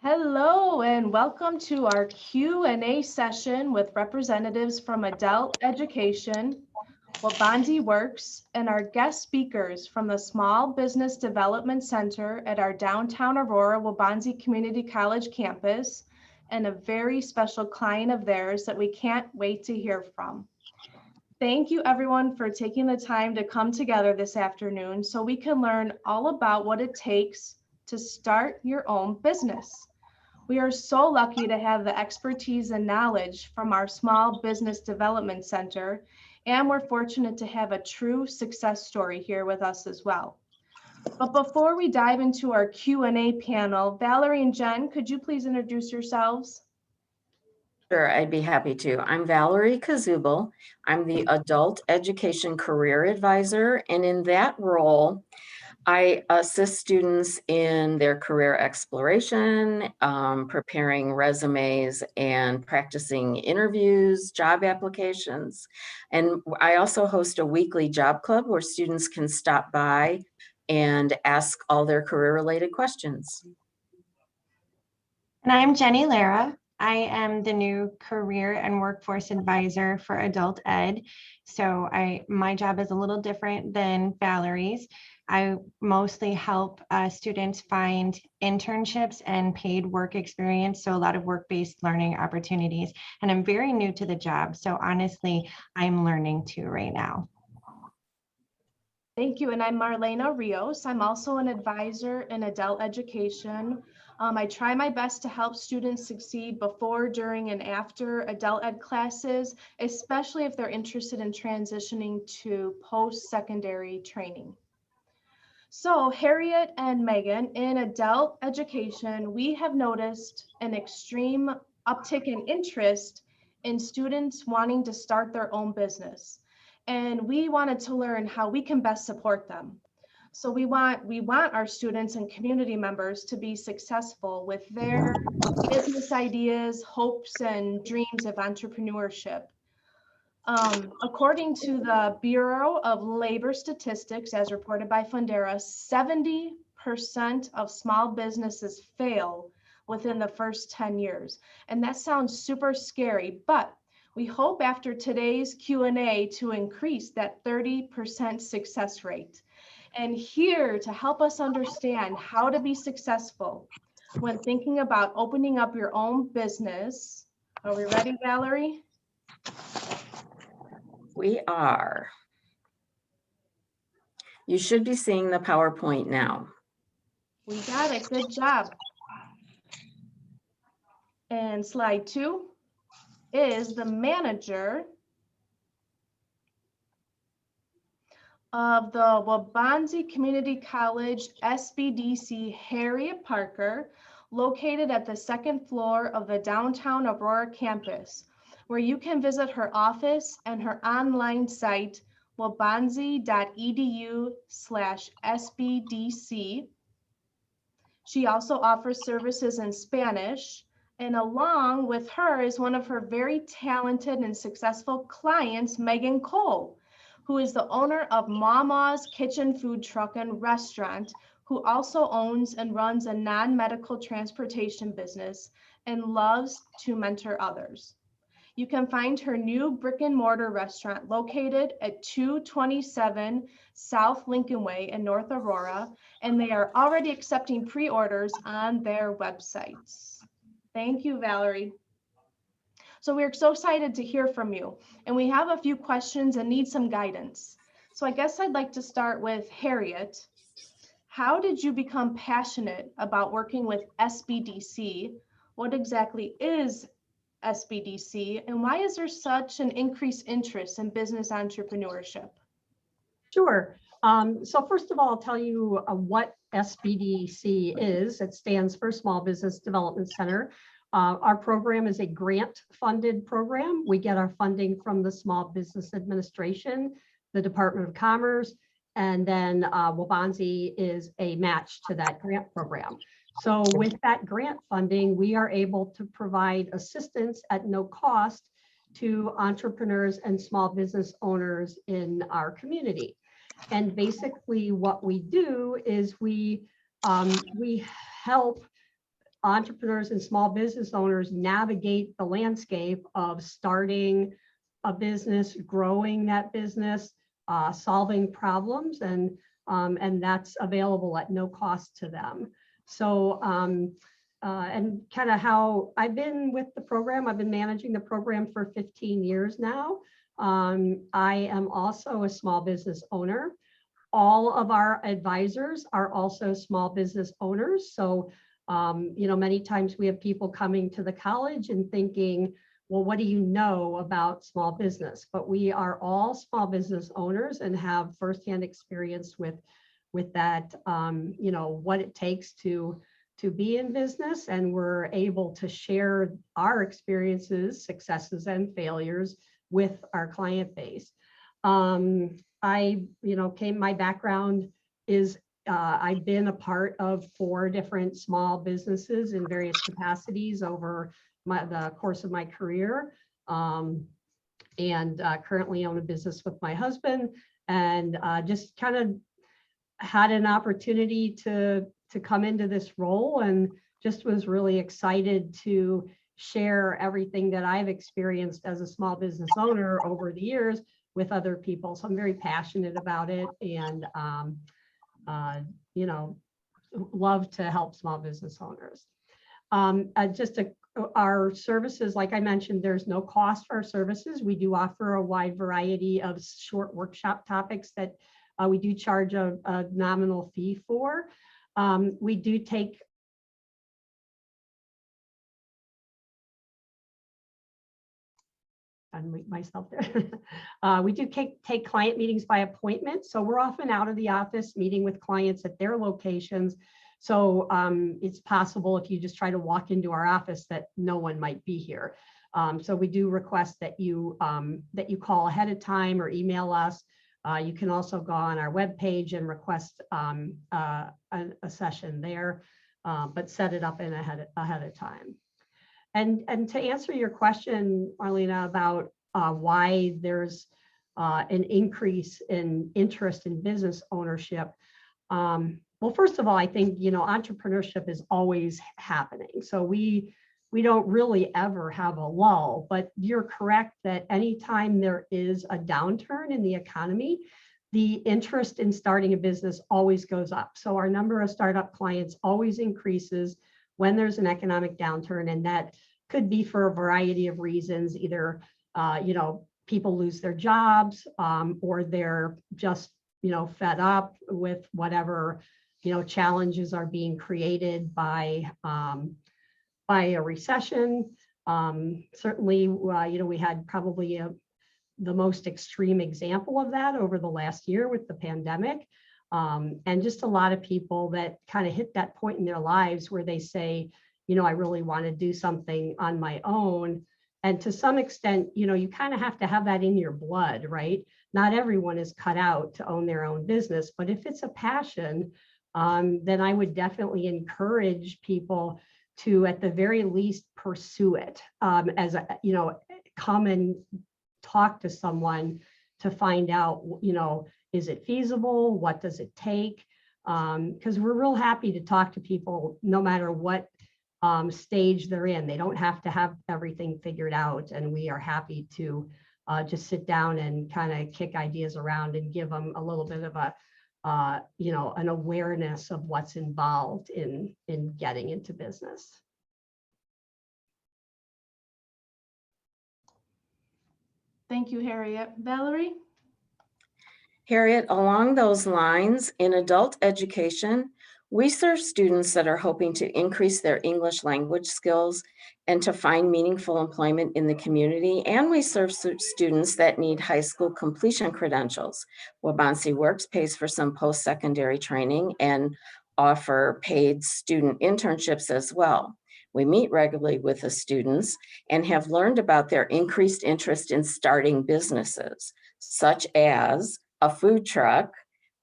Hello and welcome to our Q&A session with representatives from Adult Education, Waubonsee Works, and our guest speakers from the Small Business Development Center at our downtown Aurora Waubonsee Community College campus, and a very special client of theirs that we can't wait to hear from. Thank you everyone for taking the time to come together this afternoon so we can learn all about what it takes to start your own business. We are so lucky to have the expertise and knowledge from our Small Business Development Center, and we're fortunate to have a true success story here with us as well. But before we dive into our Q&A panel, Valerie and Jen, could you please introduce yourselves? Sure, I'd be happy to. I'm Valerie Kazubel. I'm the Adult Education Career Advisor, and in that role, I assist students in their career exploration, preparing resumes and practicing interviews, job applications. And I also host a weekly job club where students can stop by and ask all their career-related questions. And I'm Jenny Lara. I am the new Career and Workforce Advisor for Adult Ed. So my job is a little different than Valerie's. I mostly help students find internships and paid work experience, so a lot of work-based learning opportunities. And I'm very new to the job, so honestly, I'm learning too right now. Thank you, and I'm Marlena Rios. I'm also an advisor in adult education. I try my best to help students succeed before, during, and after adult ed classes, especially if they're interested in transitioning to post-secondary training. So Harriet and Megan, in adult education, we have noticed an extreme uptick in interest in students wanting to start their own business. And we wanted to learn how we can best support them. So we want our students and community members to be successful with their business ideas, hopes, and dreams of entrepreneurship. According to the Bureau of Labor Statistics, as reported by Fundera, 70% of small businesses fail within the first 10 years. And that sounds super scary, but we hope after today's Q&A to increase that 30% success rate. And here to help us understand how to be successful when thinking about opening up your own business. Are we ready, Valerie? We are. You should be seeing the PowerPoint now. We got it. Good job. And slide 2 is the manager of the Waubonsee Community College SBDC, Harriet Parker, located at the second floor of the downtown Aurora campus, where you can visit her office and her online site, waubonsee.edu/SBDC. She also offers services in Spanish, and along with her is one of her very talented and successful clients, Megan Cole, who is the owner of MaMaw's Kitchen Food Truck and Restaurant, who also owns and runs a non-medical transportation business and loves to mentor others. You can find her new brick and mortar restaurant located at 227 South Lincoln Way in North Aurora, and they are already accepting pre-orders on their websites. Thank you, Valerie. So we're so excited to hear from you, and we have a few questions and need some guidance. So I guess I'd like to start with Harriet. How did you become passionate about working with SBDC? What exactly is SBDC, and why is there such an increased interest in business entrepreneurship? Sure. So first of all, I'll tell you what SBDC is. It stands for Small Business Development Center. Our program is a grant-funded program. We get our funding from the Small Business Administration, the Department of Commerce, and then Waubonsee is a match to that grant program. So with that grant funding, we are able to provide assistance at no cost to entrepreneurs and small business owners in our community. And basically what we do is we help entrepreneurs and small business owners navigate the landscape of starting a business, growing that business, solving problems, and that's available at no cost to them. So, and kind of how I've been with the program, I've been managing the program for 15 years now. I am also a small business owner. All of our advisors are also small business owners. So, you know, many times we have people coming to the college and thinking, well, what do you know about small business? But we are all small business owners and have firsthand experience with that, you know, what it takes to be in business. And we're able to share our experiences, successes, and failures with our client base. My background is I've been a part of 4 different small businesses in various capacities over the course of my career, and currently own a business with my husband, and just kind of had an opportunity to come into this role, and just was really excited to share everything that I've experienced as a small business owner over the years with other people. So I'm very passionate about it, and you know, love to help small business owners. Our services, like I mentioned, there's no cost for our services. We do offer a wide variety of short workshop topics that we do charge a nominal fee for. We do take unmute myself there. We do take client meetings by appointment. So we're often out of the office meeting with clients at their locations. So it's possible if you just try to walk into our office that no one might be here. So we do request that you call ahead of time or email us. You can also go on our webpage and request a session there, but set it up ahead of time. And to answer your question, Marlena, about why there's an increase in interest in business ownership. Well, first of all, I think, you know, entrepreneurship is always happening. So we don't really ever have a lull, but you're correct that anytime there is a downturn in the economy, the interest in starting a business always goes up. So our number of startup clients always increases when there's an economic downturn, and that could be for a variety of reasons. Either, you know, people lose their jobs, or they're just, you know, fed up with whatever, you know, challenges are being created by a recession. Certainly, you know, we had probably the most extreme example of that over the last year with the pandemic. And just a lot of people that kind of hit that point in their lives where they say, you know, I really want to do something on my own. And to some extent, you know, you kind of have to have that in your blood, right? Not everyone is cut out to own their own business, but if it's a passion, then I would definitely encourage people to, at the very least, pursue it. As a, you know, come and talk to someone to find out, you know, is it feasible? What does it take? Because we're real happy to talk to people no matter what stage they're in. They don't have to have everything figured out, and we are happy to just sit down and kind of kick ideas around and give them a little bit of a you know, an awareness of what's involved in getting into business. Thank you, Harriet. Valerie? Harriet, along those lines, in adult education, we serve students that are hoping to increase their English language skills and to find meaningful employment in the community. And we serve students that need high school completion credentials. Waubonsee Works pays for some post-secondary training and offer paid student internships as well. We meet regularly with the students and have learned about their increased interest in starting businesses, such as a food truck,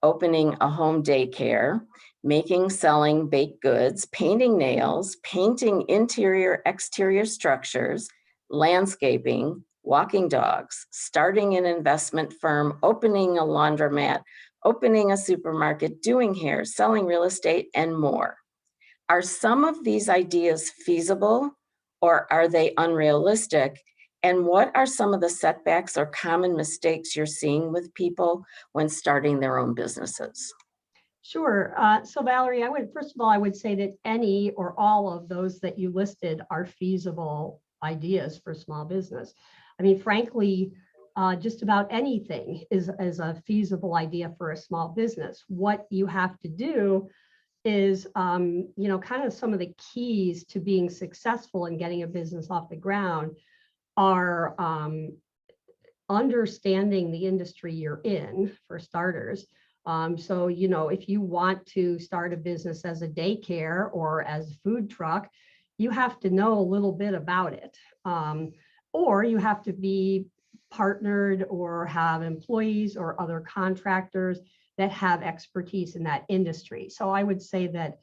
opening a home daycare, making, selling baked goods, painting nails, painting interior, exterior structures, landscaping, walking dogs, starting an investment firm, opening a laundromat, opening a supermarket, doing hair, selling real estate, and more. Are some of these ideas feasible or are they unrealistic? And what are some of the setbacks or common mistakes you're seeing with people when starting their own businesses? Sure. So Valerie, first of all, I would say that any or all of those that you listed are feasible ideas for small business. I mean, frankly, just about anything is a feasible idea for a small business. What you have to do is, kind of some of the keys to being successful in getting a business off the ground are understanding the industry you're in, for starters. So, if you want to start a business as a daycare or as a food truck, you have to know a little bit about it. Or you have to be partnered or have employees or other contractors that have expertise in that industry. So I would say that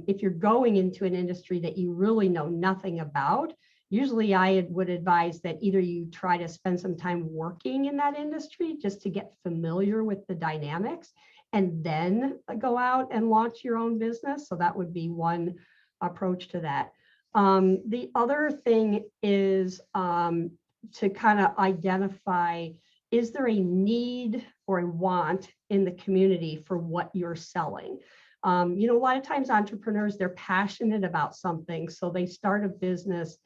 if you're going into an industry that you really know nothing about, usually I would advise that either you try to spend some time working in that industry just to get familiar with the dynamics and then go out and launch your own business. So that would be one approach to that. The other thing is to kind of identify, is there a need or a want in the community for what you're selling? A lot of times entrepreneurs, they're passionate about something, so they start a business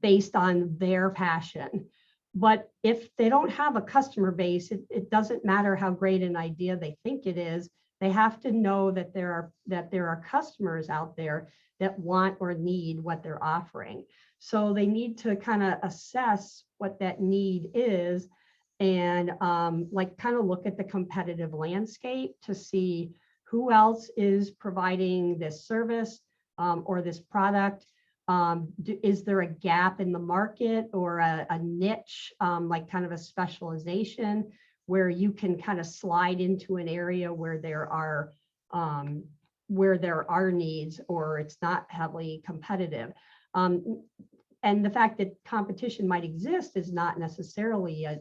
based on their passion. But if they don't have a customer base, it doesn't matter how great an idea they think it is. They have to know that there are customers out there that want or need what they're offering. So they need to kind of assess what that need is and kind of look at the competitive landscape to see who else is providing this service or this product. Is there a gap in the market or a niche, like kind of a specialization where you can kind of slide into an area where there are needs or it's not heavily competitive. And the fact that competition might exist is not necessarily a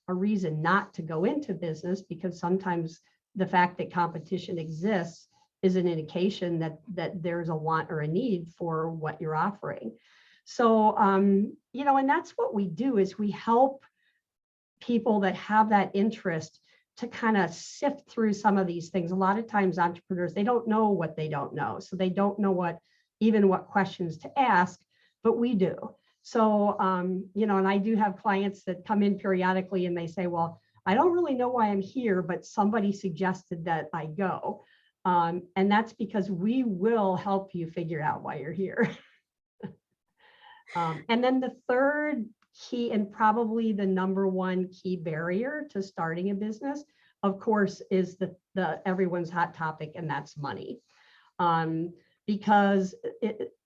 reason not to go into business, because sometimes the fact that competition exists is an indication that there's a want or a need for what you're offering. So, and that's what we do, is we help people that have that interest to kind of sift through some of these things. A lot of times entrepreneurs, they don't know what they don't know. So they don't know what questions to ask, but we do. So, and I do have clients that come in periodically and they say, well, I don't really know why I'm here, but somebody suggested that I go. And that's because we will help you figure out why you're here. And then the third key, and probably the number one key barrier to starting a business, of course, is the everyone's hot topic, and that's money. Because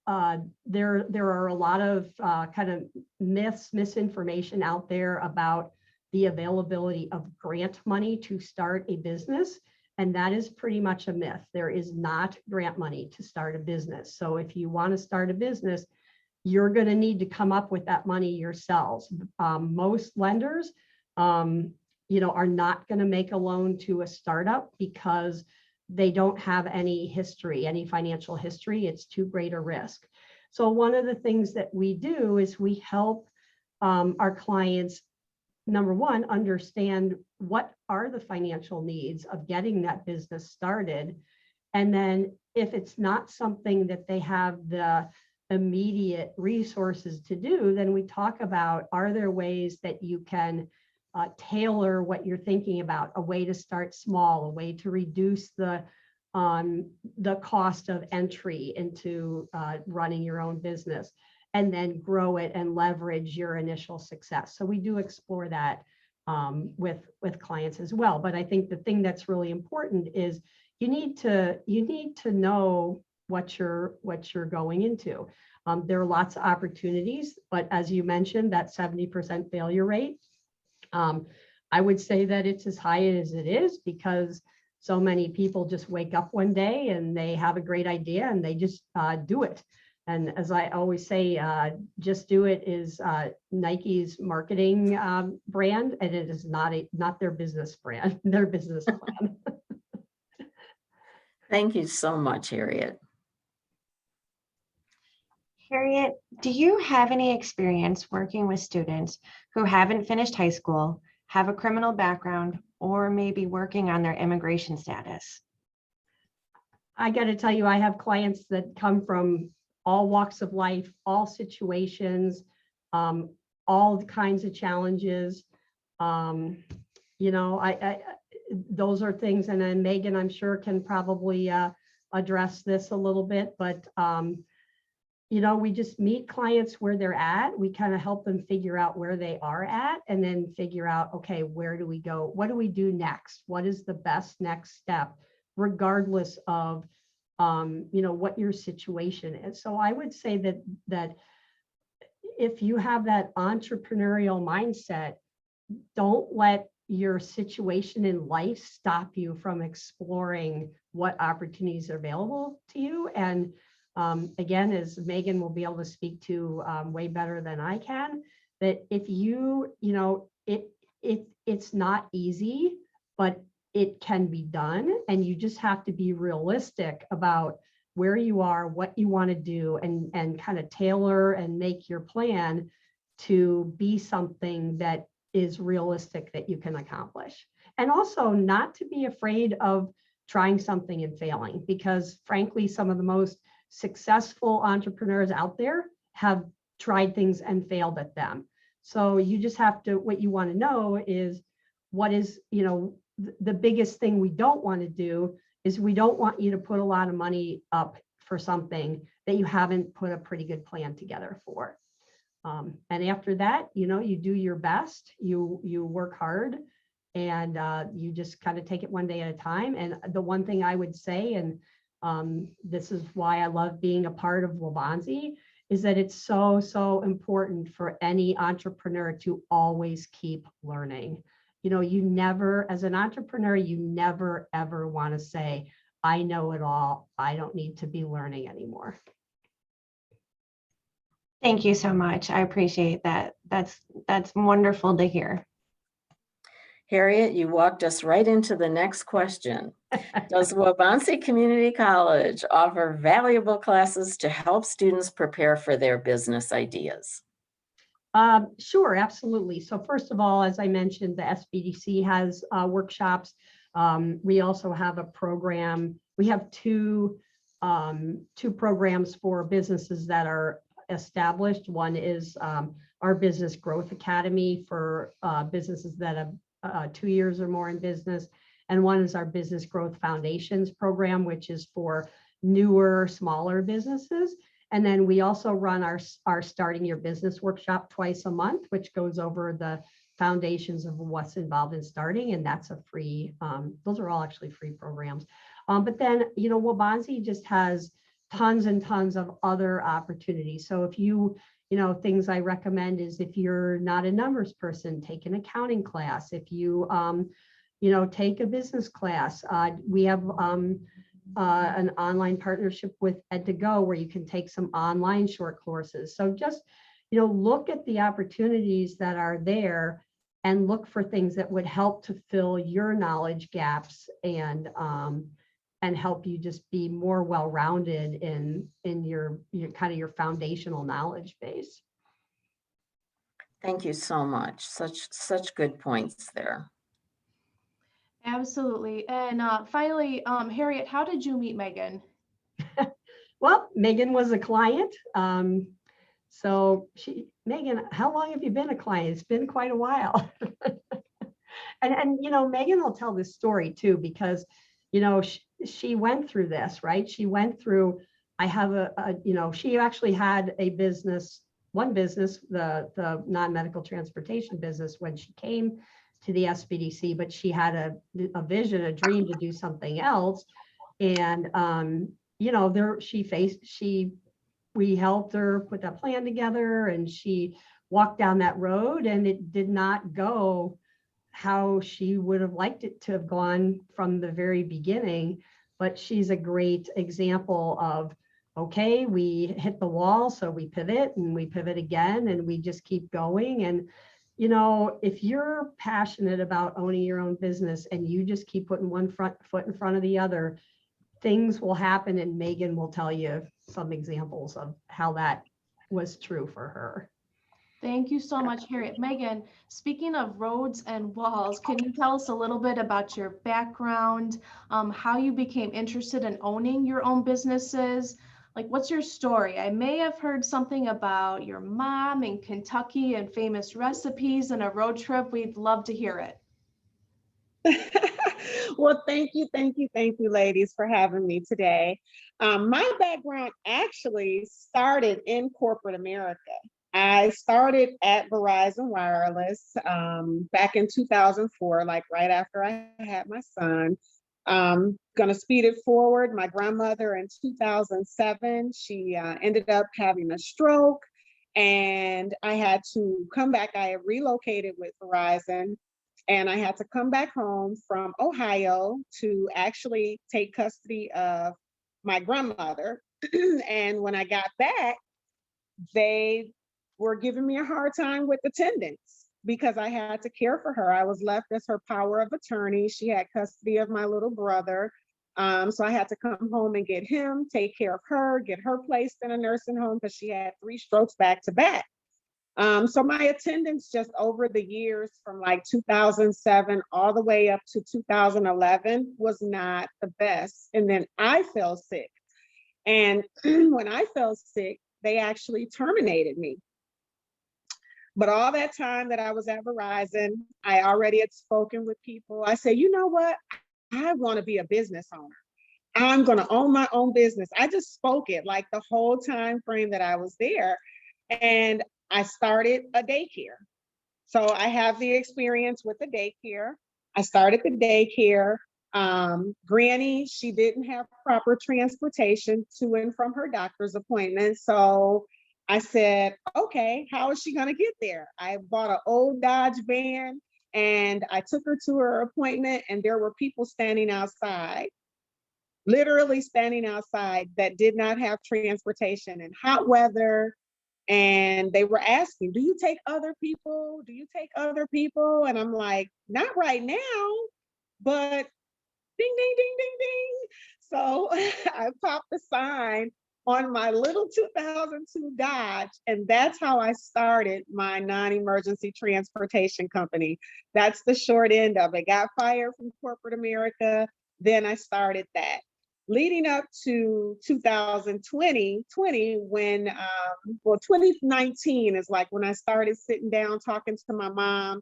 there are a lot of kind of misinformation out there about the availability of grant money to start a business. And that is pretty much a myth. There is not grant money to start a business. So if you want to start a business, you're going to need to come up with that money yourselves. Most lenders, are not going to make a loan to a startup because they don't have any financial history. It's too great a risk. So one of the things that we do is we help our clients, number one, understand what are the financial needs of getting that business started. And then if it's not something that they have the immediate resources to do, then we talk about, are there ways that you can tailor what you're thinking about, a way to start small, a way to reduce the cost of entry into running your own business, and then grow it and leverage your initial success. So we do explore that with clients as well. But I think the thing that's really important is you need to know what you're going into. There are lots of opportunities, but as you mentioned, that 70% failure rate, I would say that it's as high as it is because so many people just wake up one day and they have a great idea and they just do it. And as I always say, Just Do It is Nike's marketing brand, and it is not their business brand, their business plan. Thank you so much, Harriet. Harriet, do you have any experience working with students who haven't finished high school, have a criminal background, or maybe working on their immigration status? I got to tell you, I have clients that come from all walks of life, all situations, all kinds of challenges. You know, those are things, and then Megan, I'm sure, can probably address this a little bit, but you know, we just meet clients where they're at. We kind of help them figure out where they are at, and then figure out, okay, where do we go? What do we do next? What is the best next step, regardless of you know, what your situation is. So I would say that if you have that entrepreneurial mindset, don't let your situation in life stop you from exploring what opportunities are available to you. And again, as Megan will be able to speak to way better than I can, that if you know, it's not easy, but it can be done, and you just have to be realistic about where you are, what you want to do, and kind of tailor and make your plan to be something that is realistic that you can accomplish. And also not to be afraid of trying something and failing, because frankly, some of the most successful entrepreneurs out there have tried things and failed at them. So you just have to, what you want to know is what is, you know, the biggest thing we don't want to do is we don't want you to put a lot of money up for something that you haven't put a pretty good plan together for. And after that, you know, you do your best, you work hard, and you just kind of take it one day at a time. And the one thing I would say, and this is why I love being a part of Waubonsee, is that it's so important for any entrepreneur to always keep learning. You know, you never, as an entrepreneur, you never, ever want to say, I know it all. I don't need to be learning anymore. Thank you so much. I appreciate that. That's wonderful to hear. Harriet, you walked us right into the next question. Does Waubonsee Community College offer valuable classes to help students prepare for their business ideas? Sure, absolutely. So first of all, as I mentioned, the SBDC has workshops. We also have a program. We have two programs for businesses that are established. One is our Business Growth Academy for businesses that have 2 years or more in business. And one is our Business Growth Foundations program, which is for newer, smaller businesses. And then we also run our Starting Your Business workshop twice a month, which goes over the foundations of what's involved in starting. And that's a free, those are all actually free programs. But then, you know, Waubonsee just has tons and tons of other opportunities. So if you know, things I recommend is if you're not a numbers person, take an accounting class. If you, you know, take a business class. We have an online partnership with Ed2Go where you can take some online short courses. So just, you know, look at the opportunities that are there and look for things that would help to fill your knowledge gaps and help you just be more well-rounded in your kind of your foundational knowledge base. Thank you so much. Such good points there. Absolutely. And finally, Harriet, how did you meet Megan? Well, Megan was a client. So Megan, how long have you been a client? It's been quite a while. and you know, Megan will tell this story too, because, you know, she went through this, right? She went through, I have you know, she actually had a business, one business, the non-medical transportation business when she came to the SBDC, but she had a vision, a dream to do something else. And, you know, we helped her put that plan together, and she walked down that road, and it did not go how she would have liked it to have gone from the very beginning. But she's a great example of, okay, we hit the wall, so we pivot and we pivot again, and we just keep going. And you know, if you're passionate about owning your own business and you just keep putting one foot in front of the other, things will happen. And Megan will tell you some examples of how that was true for her. Thank you so much, Harriet. Megan, speaking of roads and walls, can you tell us a little bit about your background, how you became interested in owning your own businesses? Like, what's your story? I may have heard something about your mom in Kentucky and famous recipes and a road trip. We'd love to hear it. Well, thank you, ladies, for having me today. My background actually started in corporate America. I started at Verizon Wireless back in 2004, like right after I had my son. Gonna speed it forward. My grandmother in 2007, she ended up having a stroke, and I had to come back. I had relocated with Verizon, and I had to come back home from Ohio to actually take custody of my grandmother. And when I got back, they were giving me a hard time with attendance because I had to care for her. I was left as her power of attorney. She had custody of my little brother. So I had to come home and get him, take care of her, get her placed in a nursing home because she had 3 strokes back to back. So my attendance just over the years from like 2007 all the way up to 2011 was not the best. And then I fell sick. And when I fell sick, they actually terminated me. But all that time that I was at Verizon, I already had spoken with people. I said, you know what? I want to be a business owner. I'm going to own my own business. I just spoke it like the whole time frame that I was there. And I started a daycare. So I have the experience with the daycare. I started the daycare. Granny, she didn't have proper transportation to and from her doctor's appointment. So I said, okay, how is she going to get there? I bought an old Dodge van and I took her to her appointment, and there were people standing outside, literally standing outside, that did not have transportation in hot weather. And they were asking, do you take other people? Do you take other people? And I'm like, not right now, but ding, ding, ding, ding, ding. So I popped the sign on my little 2002 Dodge, and that's how I started my non-emergency transportation company. That's the short end of it. Got fired from corporate America, then I started that. Leading up to 2020, when, 2019 is like when I started sitting down talking to my mom.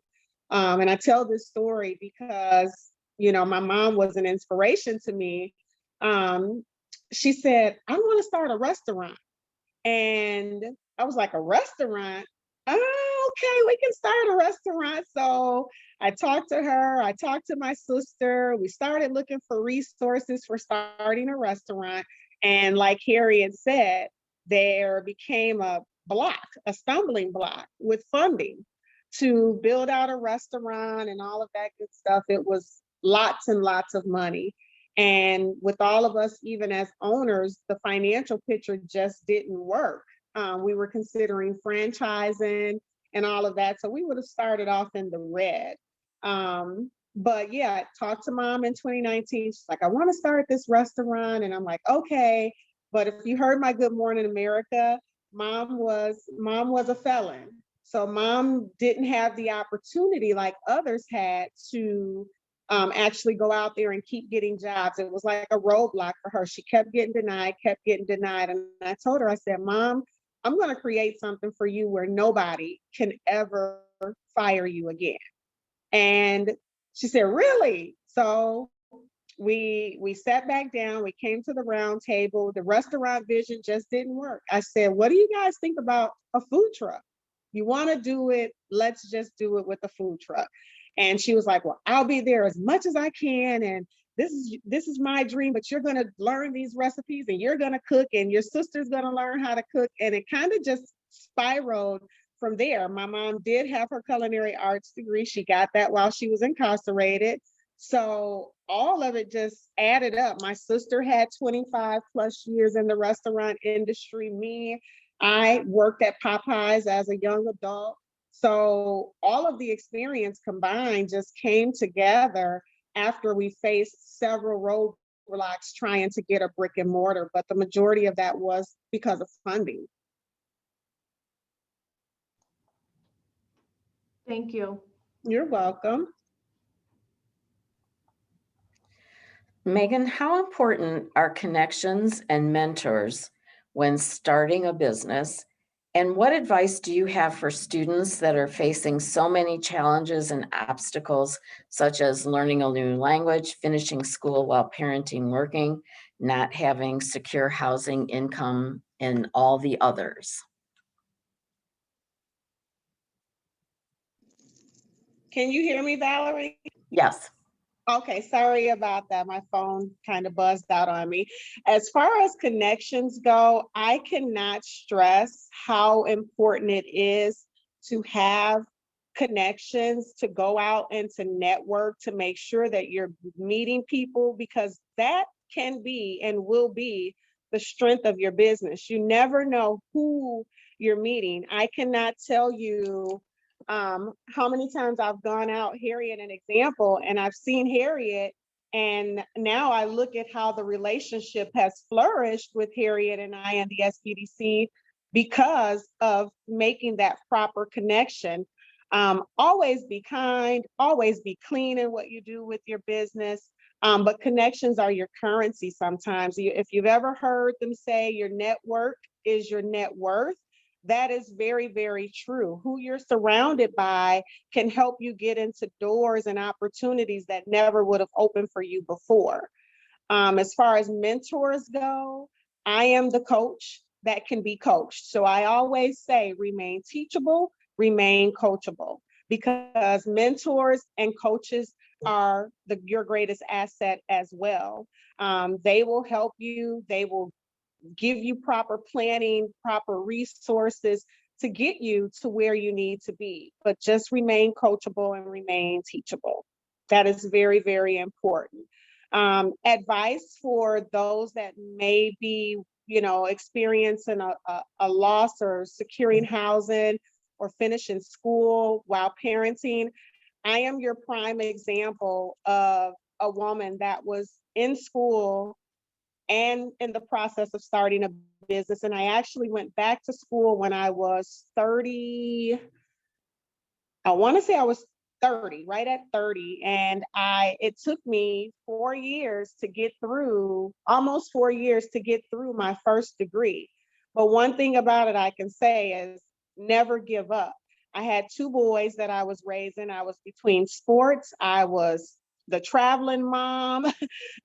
And I tell this story because, my mom was an inspiration to me. She said, I want to start a restaurant. And I was like, a restaurant? Oh, okay, we can start a restaurant. So I talked to her, I talked to my sister. We started looking for resources for starting a restaurant. And like Harriet said, there became a stumbling block with funding to build out a restaurant and all of that good stuff. It was lots and lots of money. And with all of us, even as owners, the financial picture just didn't work. We were considering franchising and all of that. So we would have started off in the red. But yeah, I talked to mom in 2019. She's like, I want to start this restaurant. And I'm like, okay. But if you heard my Good Morning America, mom was a felon. So mom didn't have the opportunity like others had to actually go out there and keep getting jobs. It was like a roadblock for her. She kept getting denied. And I told her, I said, Mom, I'm going to create something for you where nobody can ever fire you again. And she said, really? So we sat back down, we came to the round table. The restaurant vision just didn't work. I said, what do you guys think about a food truck? You want to do it? Let's just do it with a food truck. And she was like, well, I'll be there as much as I can. And this is my dream, but you're going to learn these recipes and you're going to cook and your sister's going to learn how to cook. And it kind of just spiraled from there. My mom did have her culinary arts degree. She got that while she was incarcerated. So all of it just added up. My sister had 25 plus years in the restaurant industry. I worked at Popeyes as a young adult. So all of the experience combined just came together after we faced several roadblocks trying to get a brick and mortar, but the majority of that was because of funding. Thank you. You're welcome. Megan, how important are connections and mentors when starting a business? And what advice do you have for students that are facing so many challenges and obstacles, such as learning a new language, finishing school while parenting, working, not having secure housing, income, and all the others? Can you hear me, Valerie? Yes. Okay, sorry about that. My phone kind of buzzed out on me. As far as connections go, I cannot stress how important it is to have connections, to go out and to network, to make sure that you're meeting people, because that can be and will be the strength of your business. You never know who you're meeting. I cannot tell you how many times I've gone out, Harriet, an example, and I've seen Harriet, and now I look at how the relationship has flourished with Harriet and I and the SBDC because of making that proper connection. Always be kind, always be clean in what you do with your business. But connections are your currency sometimes. If you've ever heard them say your network is your net worth, that is very, very true. Who you're surrounded by can help you get into doors and opportunities that never would have opened for you before. As far as mentors go, I am the coach that can be coached. So I always say remain teachable, remain coachable, because mentors and coaches are your greatest asset as well. They will help you, they will give you proper planning, proper resources to get you to where you need to be. But just remain coachable and remain teachable. That is very, very important. Advice for those that may be, experiencing a loss or securing housing or finishing school while parenting. I am your prime example of a woman that was in school and in the process of starting a business. And I actually went back to school when I was 30. I want to say I was 30, right at 30. And it took me 4 years to get through, almost 4 years to get through my first degree. But one thing about it I can say is never give up. I had two boys that I was raising. I was between sports. I was the traveling mom.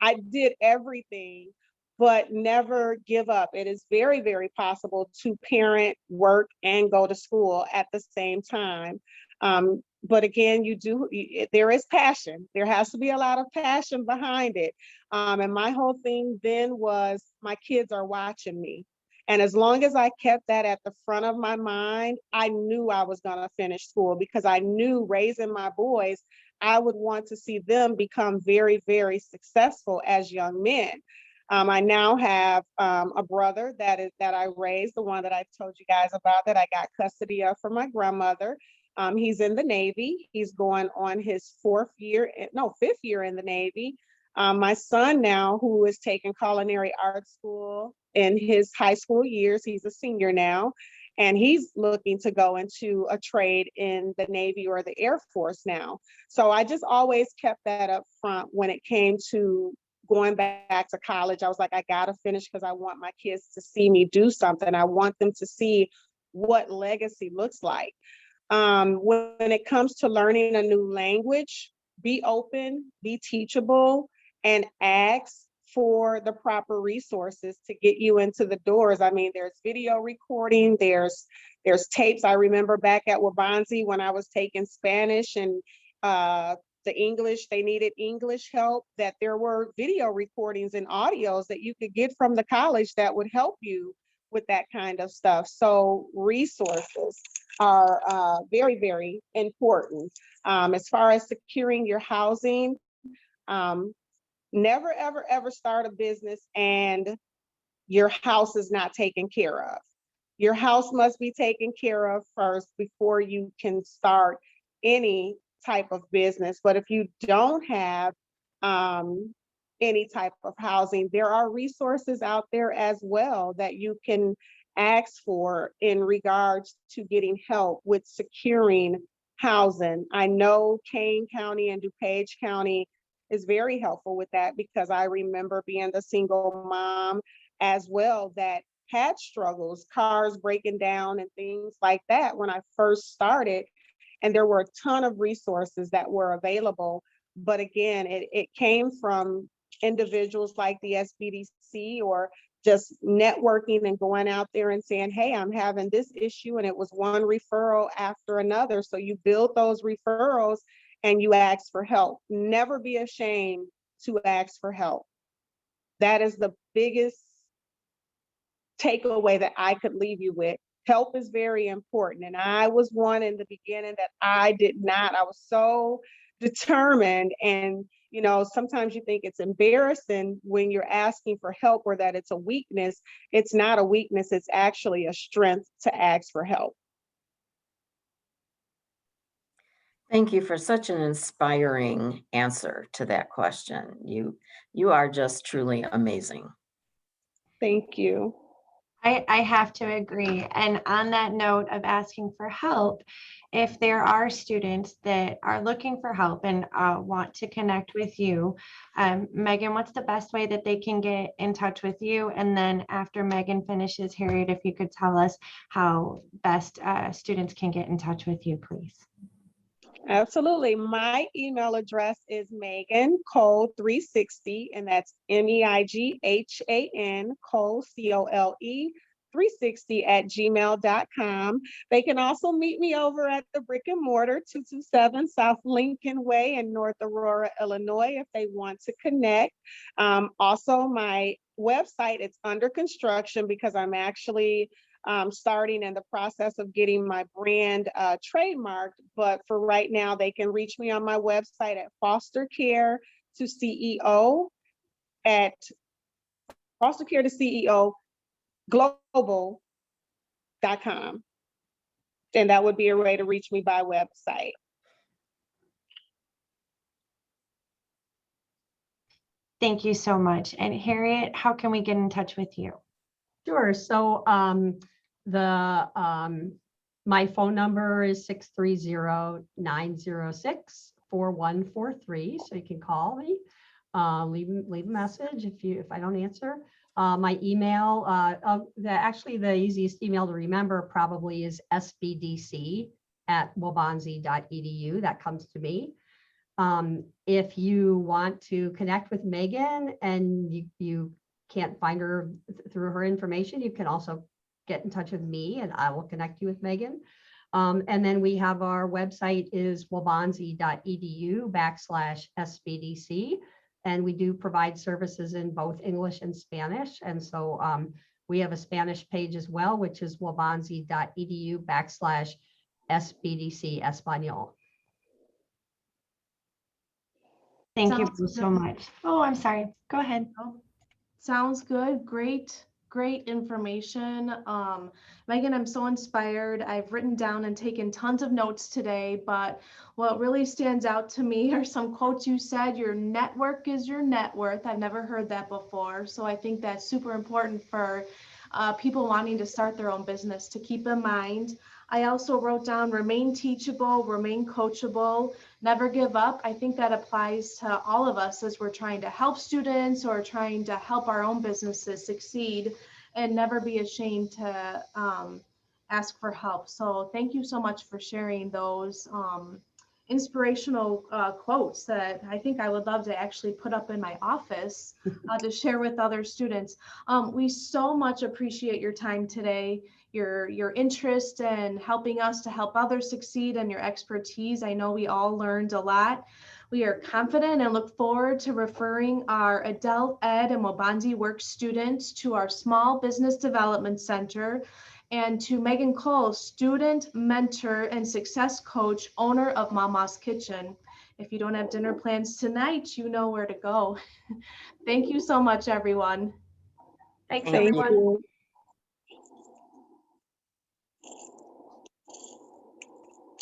I did everything, but never give up. It is very, very possible to parent, work, and go to school at the same time. But again, there is passion. There has to be a lot of passion behind it. And my whole thing then was my kids are watching me. And as long as I kept that at the front of my mind, I knew I was going to finish school, because I knew raising my boys, I would want to see them become very, very successful as young men. I now have a brother that I raised, the one that I told you guys about that I got custody of from my grandmother. He's in the Navy. He's going on his fifth year in the Navy. My son now, who is taking culinary art school in his high school years, he's a senior now, and he's looking to go into a trade in the Navy or the Air Force now. So I just always kept that up front when it came to going back to college. I was like, I gotta finish because I want my kids to see me do something. I want them to see what legacy looks like. When it comes to learning a new language, be open, be teachable, and ask for the proper resources to get you into the doors. I mean, there's video recording, there's tapes. I remember back at Waubonsee when I was taking Spanish and the English, they needed English help, that there were video recordings and audios that you could get from the college that would help you with that kind of stuff. So resources are very, very important. As far as securing your housing, never, ever, ever start a business and your house is not taken care of. Your house must be taken care of first before you can start any type of business. But if you don't have any type of housing, there are resources out there as well that you can ask for in regards to getting help with securing housing. I know Kane County and DuPage County is very helpful with that, because I remember being the single mom as well that had struggles, cars breaking down and things like that when I first started. And there were a ton of resources that were available. But again, it came from individuals like the SBDC, or just networking and going out there and saying, hey, I'm having this issue. And it was one referral after another. So you build those referrals and you ask for help. Never be ashamed to ask for help. That is the biggest takeaway that I could leave you with. Help is very important. And I was one in the beginning that I did not. I was so determined. And, you know, sometimes you think it's embarrassing when you're asking for help, or that it's a weakness. It's not a weakness. It's actually a strength to ask for help. Thank you for such an inspiring answer to that question. You are just truly amazing. Thank you. I have to agree. And on that note of asking for help, if there are students that are looking for help and want to connect with you, Megan, what's the best way that they can get in touch with you? And then after Megan finishes, Harriet, if you could tell us how best students can get in touch with you, please. Absolutely. My email address is Megan Cole 360, and that's MEIGHAN Cole COLE 360 @gmail.com. They can also meet me over at the brick and mortar 227 South Lincoln Way in North Aurora, Illinois, if they want to connect. Also, my website, it's under construction because I'm actually starting in the process of getting my brand trademarked. But for right now, they can reach me on my website at fostercare to CEO at fostercare to CEO global.com. And that would be a way to reach me by website. Thank you so much. And Harriet, how can we get in touch with you? Sure. So my phone number is 630-906-4143. So you can call me, leave a message if I don't answer. My email, actually the easiest email to remember probably is SBDC at waubonsee.edu. That comes to me. If you want to connect with Megan and you can't find her through her information, you can also get in touch with me and I will connect you with Megan. And then we have our website is waubonsee.edu/SBDC. And we do provide services in both English and Spanish. And so we have a Spanish page as well, which is waubonsee.edu/SBDC Espanol. Thank you Sounds so good. much. Oh, I'm sorry. Go ahead. Sounds good. Great information. Megan, I'm so inspired. I've written down and taken tons of notes today, but what really stands out to me are some quotes you said. Your network is your net worth. I've never heard that before. So I think that's super important for people wanting to start their own business to keep in mind. I also wrote down remain teachable, remain coachable, never give up. I think that applies to all of us as we're trying to help students or trying to help our own businesses succeed, and never be ashamed to ask for help. So thank you so much for sharing those inspirational quotes that I think I would love to actually put up in my office to share with other students. We so much appreciate your time today, your interest in helping us to help others succeed, and your expertise. I know we all learned a lot. We are confident and look forward to referring our adult ed and Waubonsee Works students to our Small Business Development Center, and to Megan Cole, student, mentor, and success coach, owner of MaMaw's Kitchen. If you don't have dinner plans tonight, you know where to go. Thank you so much, everyone. Thanks, Thank everyone. you.